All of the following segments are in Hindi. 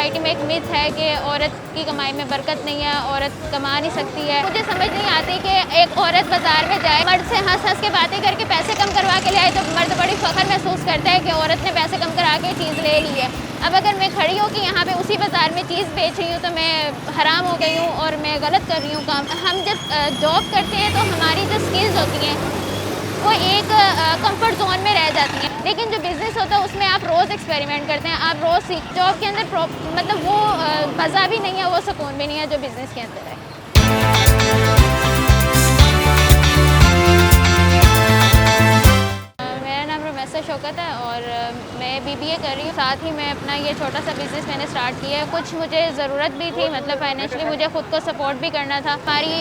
सोसाइटी में एक मिथ है कि औरत की कमाई में बरकत नहीं है, औरत कमा नहीं सकती है। मुझे समझ नहीं आती कि एक औरत बाजार में जाए, मर्द से हंस हंस के बातें करके पैसे कम करवा के ले आए तो मर्द बड़ी फख्र महसूस करता है कि औरत ने पैसे कम करा के चीज़ ले ली है। अब अगर मैं खड़ी हूँ कि यहाँ पे उसी बाज़ार में चीज़ बेच रही हूँ तो मैं हराम हो गई हूँ और मैं गलत कर रही हूँ काम। हम जब जॉब करते हैं तो हमारी जो स्किल्स होती हैं वो एक कंफर्ट जोन में रह जाती हैं, लेकिन जो बिज़नेस होता है उसमें आप रोज़ एक्सपेरिमेंट करते हैं, आप रोज़ सीख। जॉब के अंदर मतलब वो मज़ा भी नहीं है, वो सुकून भी नहीं है जो बिज़नेस के अंदर है। मेरा नाम रमेसा शौकत है और मैं बीबीए कर रही हूँ। साथ ही मैं अपना ये छोटा सा बिज़नेस मैंने स्टार्ट किया है। कुछ मुझे ज़रूरत भी थी, मतलब फाइनेंशियली मुझे ख़ुद को सपोर्ट भी करना था। हमारी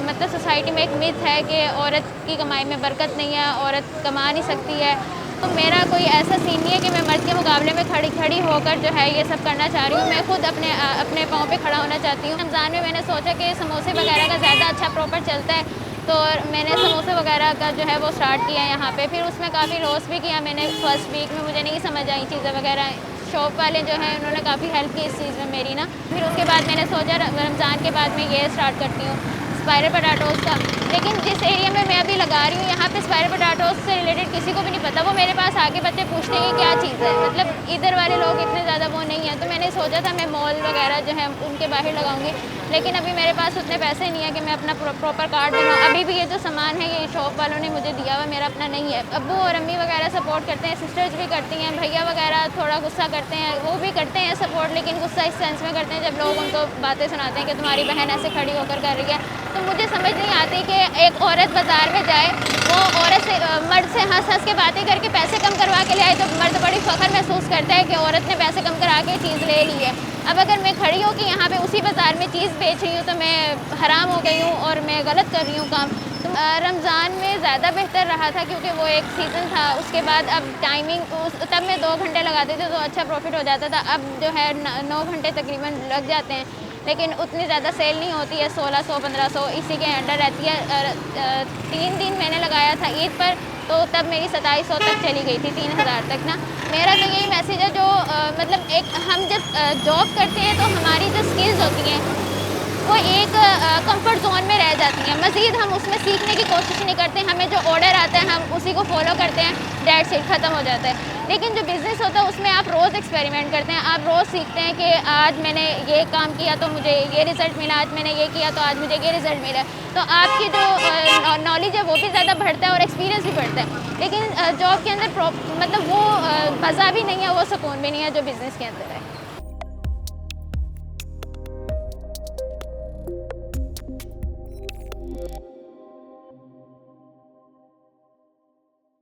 मतलब सोसाइटी में एक मिथ है कि औरत की कमाई में बरकत नहीं है, औरत कमा नहीं सकती है। तो मेरा कोई ऐसा सीन नहीं है कि मैं मर्द के मुकाबले में खड़ी होकर जो है ये सब करना चाह रही हूँ। मैं खुद अपने पाँव पे खड़ा होना चाहती हूँ। रमज़ान में मैंने सोचा कि समोसे वगैरह का ज़्यादा अच्छा प्रॉपर चलता है, तो मैंने समोसे वगैरह का जो है वो स्टार्ट किया यहाँ पे। फिर उसमें काफ़ी रोस्ट भी किया मैंने। फर्स्ट वीक में मुझे नहीं समझ आई चीज़ें वगैरह। शॉप वाले जो हैं उन्होंने काफ़ी हेल्प की इस चीज़ में मेरी ना। फिर उसके बाद मैंने सोचा रमज़ान के बाद मैं ये स्टार्ट करती हूँ स्पाइरल पोटैटोज़ का। लेकिन जिस एरिया में मैं अभी लगा रही हूँ यहाँ पे स्पाइरल पोटैटोज़ से रिलेटेड किसी को भी नहीं पता। वो मेरे पास आके बच्चे पूछते हैं कि क्या चीज़ है, मतलब इधर वाले लोग इतने ज़्यादा वो नहीं है। तो मैंने सोचा था मैं मॉल वगैरह जो है उनके बाहर लगाऊंगी, लेकिन अभी मेरे पास उतने पैसे नहीं है कि मैं अपना प्रॉपर कार्ड बनाऊँ। अभी भी ये जो सामान है ये शॉप वालों ने मुझे दिया हुआ, मेरा अपना नहीं है। अब्बू और अम्मी वगैरह सपोर्ट करते हैं, सिस्टर्स भी करती हैं, भैया वगैरह थोड़ा गुस्सा करते हैं, वो भी करते हैं सपोर्ट, लेकिन गुस्सा इस सेंस में करते हैं जब लोग उनको बातें सुनाते हैं कि तुम्हारी बहन ऐसे खड़ी होकर कर रही है। तो मुझे समझ नहीं आती कि एक औरत बाज़ार में जाए, वो औरत से मर्द से हंस हंस के बातें करके पैसे कम करवा के ले आए तो मर्द बड़ी फख्र महसूस करता है कि औरत ने पैसे कम करा के चीज़ ले ली है। अब अगर मैं खड़ी हूँ कि यहाँ पे उसी बाज़ार में चीज़ बेच रही हूँ तो मैं हराम हो गई हूँ और मैं गलत कर रही हूँ काम। तो रमज़ान में ज़्यादा बेहतर रहा था क्योंकि वो एक सीज़न था। उसके बाद अब टाइमिंग तब मैं 2 घंटे लगाती थी तो अच्छा प्रॉफिट हो जाता था। अब जो है 9 घंटे तकरीबन लग जाते हैं, लेकिन उतनी ज़्यादा सेल नहीं होती है। 1600-1500 इसी के अंडर रहती है। 3 दिन मैंने लगाया था ईद पर, तो तब मेरी 2700 तक चली गई थी, 3000 तक ना। मेरा तो यही मैसेज है जो मतलब एक हम जब जॉब करते हैं तो हमारी जो स्किल्स होती हैं वो एक कंफर्ट जोन में रह जाती हैं। मज़ीद हम उसमें सीखने की कोशिश नहीं करते। हमें जो ऑर्डर आता है हम उसी को फॉलो करते हैं, डेट्स इट ख़त्म हो जाता है। लेकिन जो बिज़नेस होता है उसमें आप रोज़ एक्सपेरिमेंट करते हैं, आप रोज़ सीखते हैं कि आज मैंने ये काम किया तो मुझे ये रिज़ल्ट मिला, आज मैंने ये किया तो आज मुझे ये रिज़ल्ट मिला। तो आपकी जो नॉलेज है वो भी ज़्यादा बढ़ता है और एक्सपीरियंस भी बढ़ता है। लेकिन जॉब के अंदर मतलब वो मज़ा भी नहीं है, वो सुकून भी नहीं है जो बिज़नेस के अंदर है।